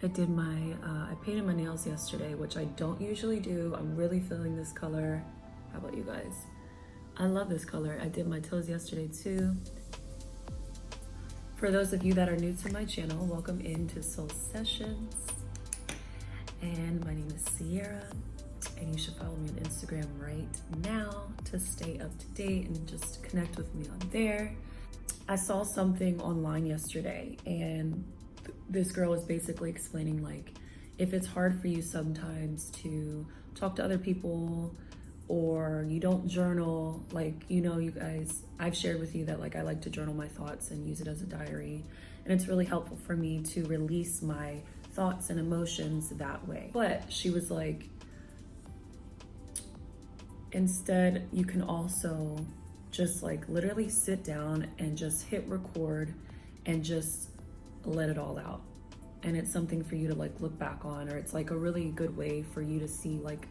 I painted my nails yesterday, which I don't usually do. I'm really feeling this color. How about you guys? I love this color. I did my toes yesterday too. For those of you that are new to my channel, welcome into Soul Sessions. And my name is Sierra, and you should follow me on Instagram right now to stay up to date and just connect with me on there. I saw something online yesterday, and this girl was basically explaining, like, if it's hard for you sometimes to talk to other people or you don't journal, like, you know, you guys, I've shared with you that, like, I like to journal my thoughts and use it as a diary, and it's really helpful for me to release my thoughts and emotions that way. But she was like, instead, you can also just like literally sit down and just hit record and just let it all out. And it's something for you to like look back on, or it's like a really good way for you to see like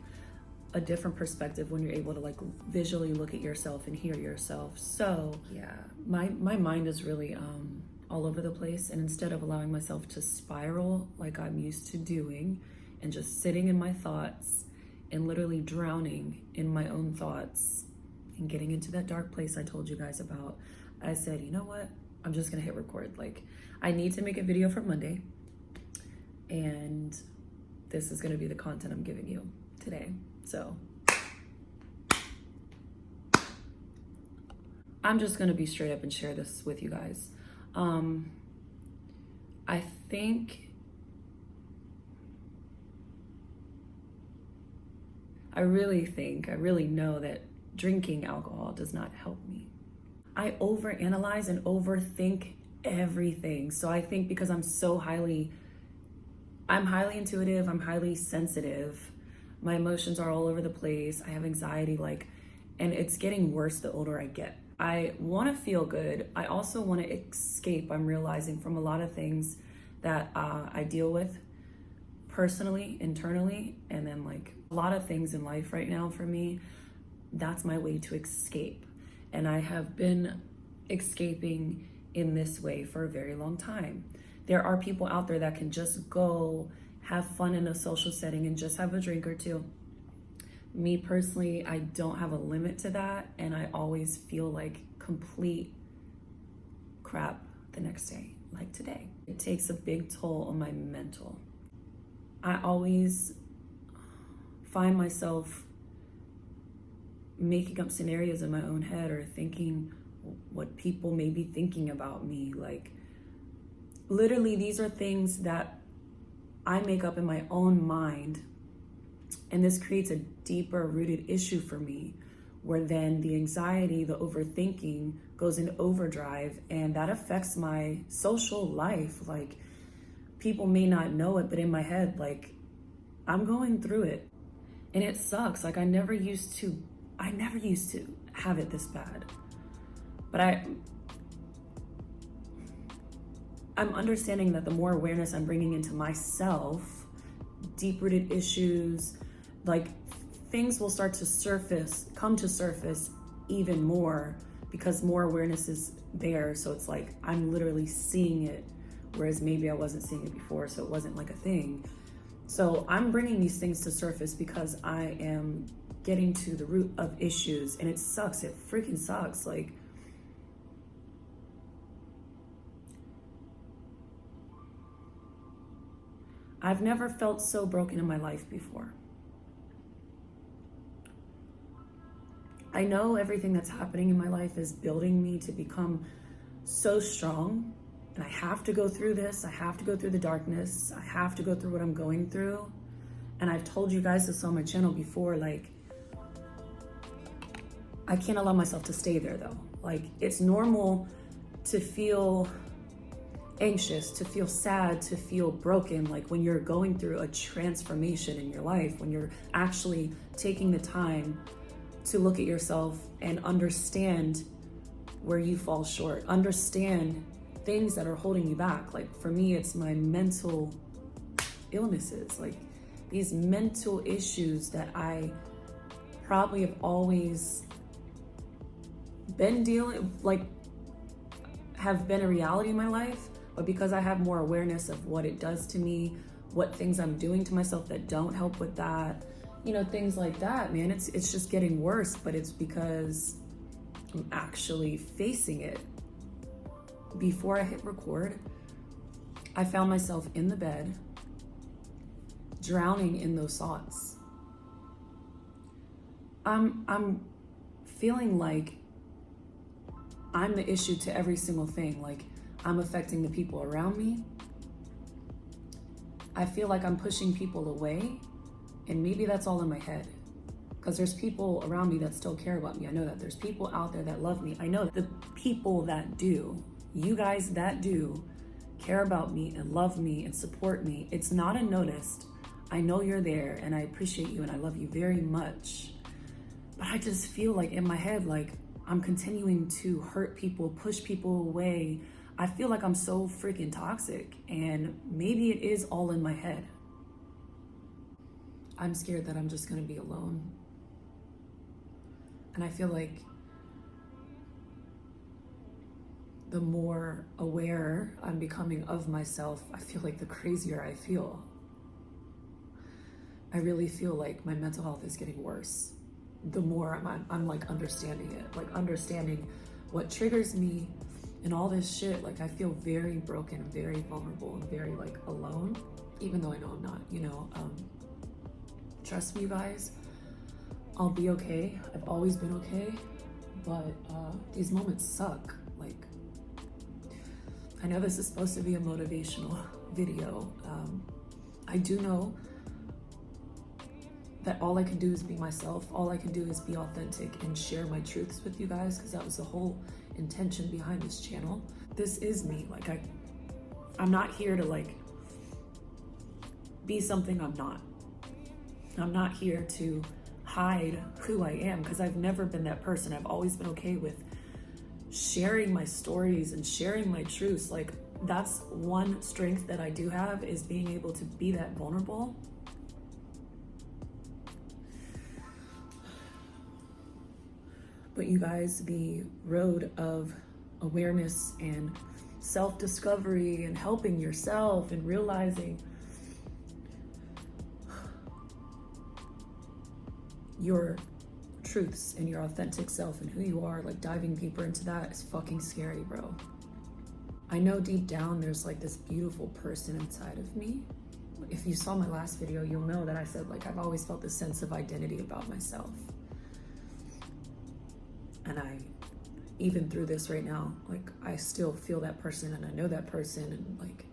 a different perspective when you're able to like visually look at yourself and hear yourself. So yeah, my mind is really all over the place, and instead of allowing myself to spiral like I'm used to doing and just sitting in my thoughts and literally drowning in my own thoughts and getting into that dark place I told you guys about, I said, you know what? I'm just gonna hit record. Like, I need to make a video for Monday, and this is gonna be the content I'm giving you today. So I'm just gonna be straight up and share this with you guys. I really know that drinking alcohol does not help me. I overanalyze and overthink everything. So I think because I'm highly intuitive, I'm highly sensitive, my emotions are all over the place, I have anxiety, and it's getting worse the older I get. I want to feel good. I also want to escape, I'm realizing, from a lot of things that I deal with personally, internally, and then like a lot of things in life right now for me, that's my way to escape. And I have been escaping in this way for a very long time. There are people out there that can just go have fun in a social setting and just have a drink or two. Me personally, I don't have a limit to that, and I always feel like complete crap the next day, like today. It takes a big toll on my mental. I always find myself making up scenarios in my own head or thinking what people may be thinking about me. Like, literally, these are things that I make up in my own mind, and this creates a deeper rooted issue for me, where then the anxiety, the overthinking goes in overdrive, and that affects my social life. Like, people may not know it, but in my head, like, I'm going through it, and it sucks. Like, I never used to have it this bad, but I'm understanding that the more awareness I'm bringing into myself, deep-rooted issues, like, things will start to come to surface even more because more awareness is there. So it's like I'm literally seeing it, whereas maybe I wasn't seeing it before, so it wasn't like a thing. So I'm bringing these things to surface because I am getting to the root of issues, and it sucks. It freaking sucks. Like, I've never felt so broken in my life before. I know everything that's happening in my life is building me to become so strong, and I have to go through this. I have to go through the darkness. I have to go through what I'm going through. And I've told you guys this on my channel before, like, I can't allow myself to stay there though. Like, it's normal to feel anxious, to feel sad, to feel broken, like when you're going through a transformation in your life, when you're actually taking the time to look at yourself and understand where you fall short, understand things that are holding you back. Like, for me, it's my mental illnesses, like these mental issues that I probably have always been have been a reality in my life, but because I have more awareness of what it does to me, what things I'm doing to myself that don't help with that. You know, things like that, man. It's just getting worse, but it's because I'm actually facing it. Before I hit record, I found myself in the bed, drowning in those thoughts. I'm feeling like I'm the issue to every single thing. Like, I'm affecting the people around me. I feel like I'm pushing people away, and maybe that's all in my head, because there's people around me that still care about me. I know that there's people out there that love me. I know that the people that do, you guys that do, care about me and love me and support me. It's not unnoticed. I know you're there, and I appreciate you, and I love you very much. But I just feel like in my head, like I'm continuing to hurt people, push people away. I feel like I'm so freaking toxic, and maybe it is all in my head. I'm scared that I'm just gonna be alone. And I feel like the more aware I'm becoming of myself, I feel like the crazier I feel. I really feel like my mental health is getting worse. The more I'm like understanding it, like understanding what triggers me and all this shit. Like, I feel very broken, very vulnerable, and very like alone, even though I know I'm not, you know. Trust me, you guys, I'll be okay. I've always been okay, but these moments suck. Like, I know this is supposed to be a motivational video. I do know that all I can do is be myself. All I can do is be authentic and share my truths with you guys, because that was the whole intention behind this channel. This is me. Like, I'm not here to like be something I'm not. I'm not here to hide who I am, because I've never been that person. I've always been okay with sharing my stories and sharing my truths. Like, that's one strength that I do have, is being able to be that vulnerable. But you guys, the road of awareness and self-discovery and helping yourself and realizing your truths and your authentic self and who you are, like diving deeper into that is fucking scary, bro. I know deep down there's like this beautiful person inside of me. If you saw my last video, you'll know that I said like I've always felt this sense of identity about myself. And even through this right now, like I still feel that person, and I know that person, and like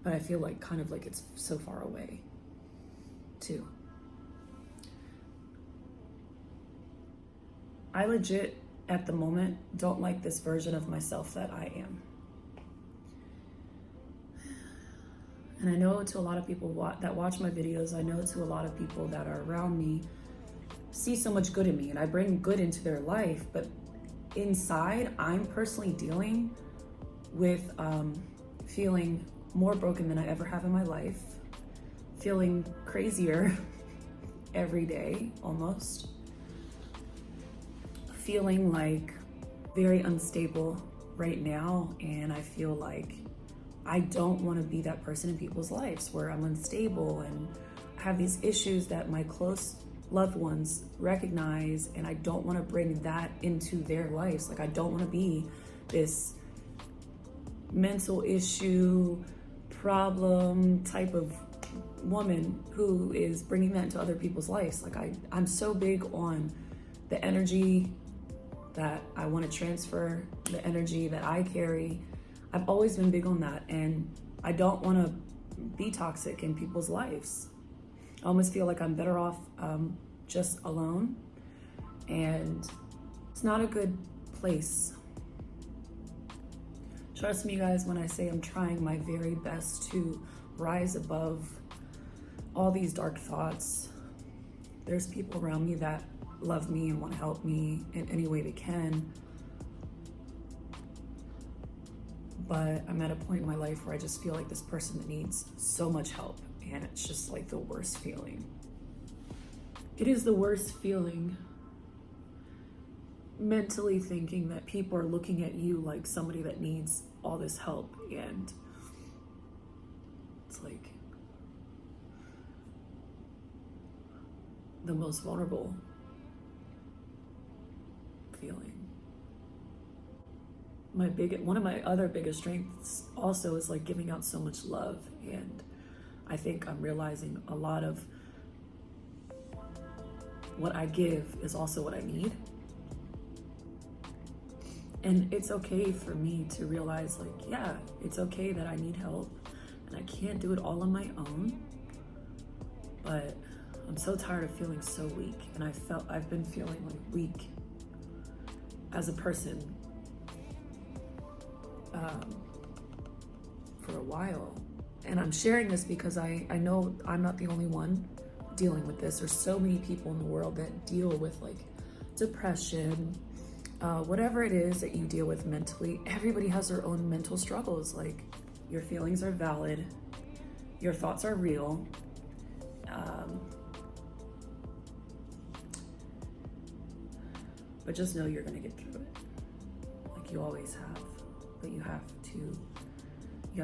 but I feel like kind of like it's so far away too. I legit at the moment don't like this version of myself that I am. And I know to a lot of people that watch my videos, I know to a lot of people that are around me see so much good in me, and I bring good into their life, but inside I'm personally dealing with feeling more broken than I ever have in my life, feeling crazier every day almost, feeling like very unstable right now, and I feel like I don't want to be that person in people's lives where I'm unstable and have these issues that my close loved ones recognize, and I don't want to bring that into their lives. Like, I don't want to be this mental issue, problem type of woman who is bringing that into other people's lives. Like, I'm so big on the energy that I want to transfer, the energy that I carry. I've always been big on that, and I don't want to be toxic in people's lives. I almost feel like I'm better off just alone, and it's not a good place. Trust me, guys, when I say I'm trying my very best to rise above all these dark thoughts. There's people around me that love me and want to help me in any way they can. But I'm at a point in my life where I just feel like this person that needs so much help, and it's just like the worst feeling. It is the worst feeling mentally thinking that people are looking at you like somebody that needs all this help, and it's like the most vulnerable feeling. One of my other biggest strengths also is like giving out so much love, and I think I'm realizing a lot of what I give is also what I need. And it's okay for me to realize, like, yeah, it's okay that I need help and I can't do it all on my own. But I'm so tired of feeling so weak, and I've been feeling like weak as a person for a while. And I'm sharing this because I know I'm not the only one dealing with this. There's so many people in the world that deal with like depression, whatever it is that you deal with mentally. Everybody has their own mental struggles. Like, your feelings are valid, your thoughts are real. But just know you're gonna get through it, like you always have. But you have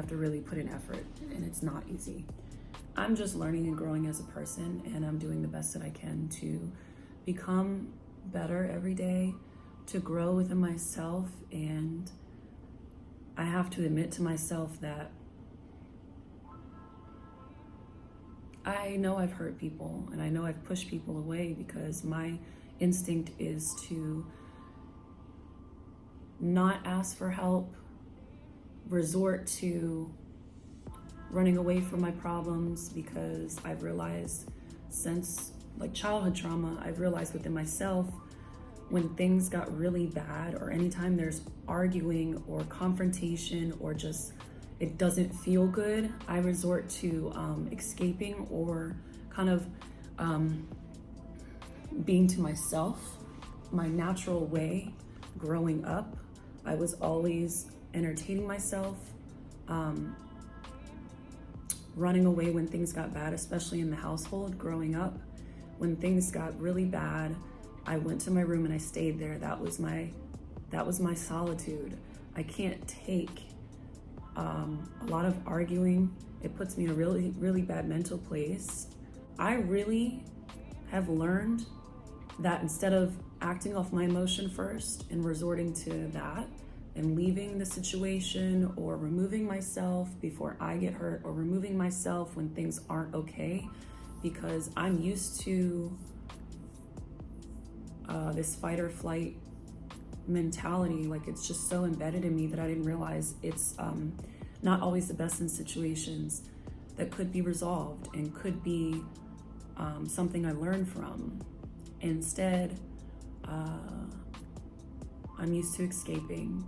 to really put in effort, and it's not easy. I'm just learning and growing as a person, and I'm doing the best that I can to become better every day, to grow within myself. And I have to admit to myself that I know I've hurt people, and I know I've pushed people away, because my instinct is to not ask for help, resort to running away from my problems, because I've realized, since like childhood trauma, I've realized within myself, when things got really bad, or anytime there's arguing or confrontation, or just it doesn't feel good, I resort to escaping, or kind of being to myself. My natural way growing up, I was always entertaining myself, running away when things got bad, especially in the household growing up. When things got really bad, I went to my room and I stayed there. That was my solitude. I can't take a lot of arguing. It puts me in a really, really bad mental place. I really have learned that instead of acting off my emotion first and resorting to that and leaving the situation, or removing myself before I get hurt, or removing myself when things aren't okay, because I'm used to this fight or flight mentality. Like, it's just so embedded in me that I didn't realize it's not always the best in situations that could be resolved and could be something I learned from. Instead, I'm used to escaping,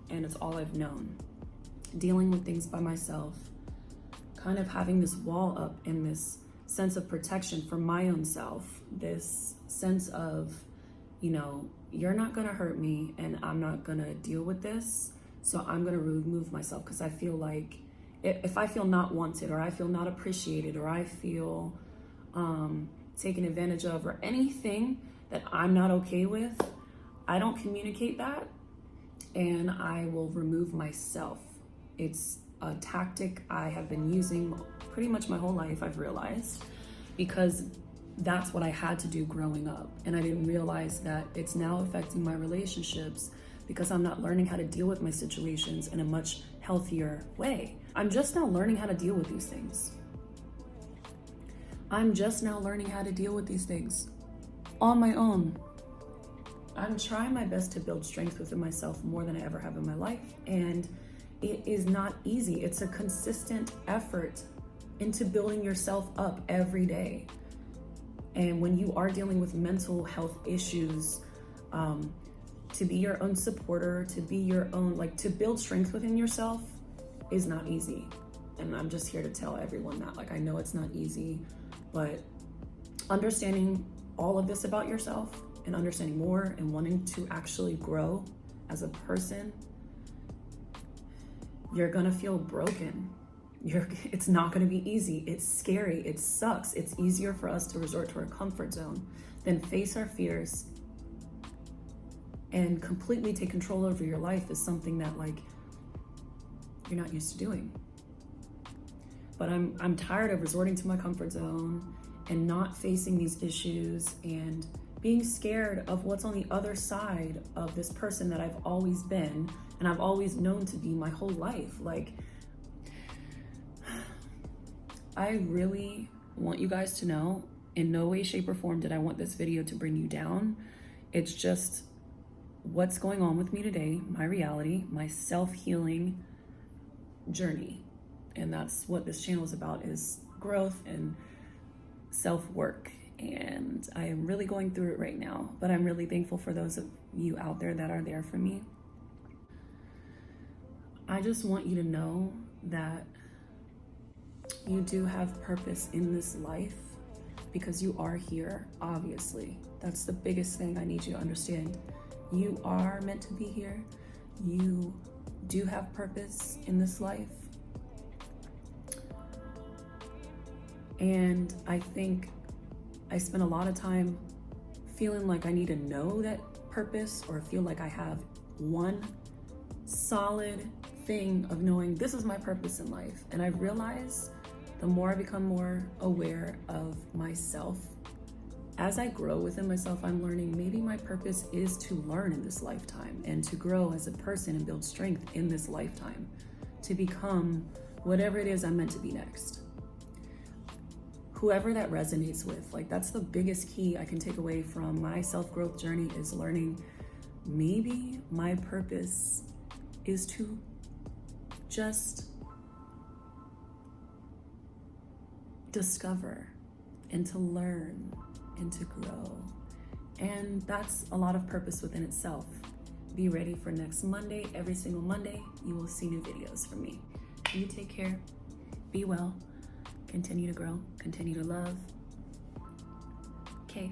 and it's all I've known. Dealing with things by myself, kind of having this wall up, and this sense of protection for my own self, this sense of, you're not gonna hurt me, and I'm not gonna deal with this, so I'm gonna remove myself, because I feel like if I feel not wanted, or I feel not appreciated, or I feel taken advantage of, or anything that I'm not okay with, I don't communicate that, and I will remove myself. It's a tactic I have been using pretty much my whole life, I've realized, because that's what I had to do growing up. And I didn't realize that it's now affecting my relationships, because I'm not learning how to deal with my situations in a much healthier way. I'm just now learning how to deal with these things. I'm just now learning how to deal with these things on my own. I'm trying my best to build strength within myself more than I ever have in my life. And it is not easy. It's a consistent effort into building yourself up every day. And when you are dealing with mental health issues, to be your own supporter, to be your own, to build strength within yourself is not easy. And I'm just here to tell everyone that, I know it's not easy, but understanding all of this about yourself, and understanding more, and wanting to actually grow as a person, you're gonna feel broken. It's not gonna be easy. It's scary. It sucks. It's easier for us to resort to our comfort zone than face our fears and completely take control over your life is something that like you're not used to doing. But I'm tired of resorting to my comfort zone and not facing these issues and being scared of what's on the other side of this person that I've always been and I've always known to be my whole life. Like, I really want you guys to know, in no way, shape, or form did I want this video to bring you down. It's just what's going on with me today, my reality, my self-healing journey. And that's what this channel is about, is growth and self-work. And I am really going through it right now, but I'm really thankful for those of you out there that are there for me. I just want you to know that you do have purpose in this life because you are here, obviously. That's the biggest thing I need you to understand. You are meant to be here. You do have purpose in this life. And I think I spend a lot of time feeling like I need to know that purpose or feel like I have one solid thing of knowing this is my purpose in life. And I've realized the more I become more aware of myself, as I grow within myself, I'm learning maybe my purpose is to learn in this lifetime and to grow as a person and build strength in this lifetime to become whatever it is I'm meant to be next. Whoever that resonates with, like, that's the biggest key I can take away from my self-growth journey, is learning maybe my purpose is to just discover and to learn and to grow. And that's a lot of purpose within itself. Be ready for next Monday. Every single Monday, you will see new videos from me. You take care, be well, continue to grow, continue to love. Okay.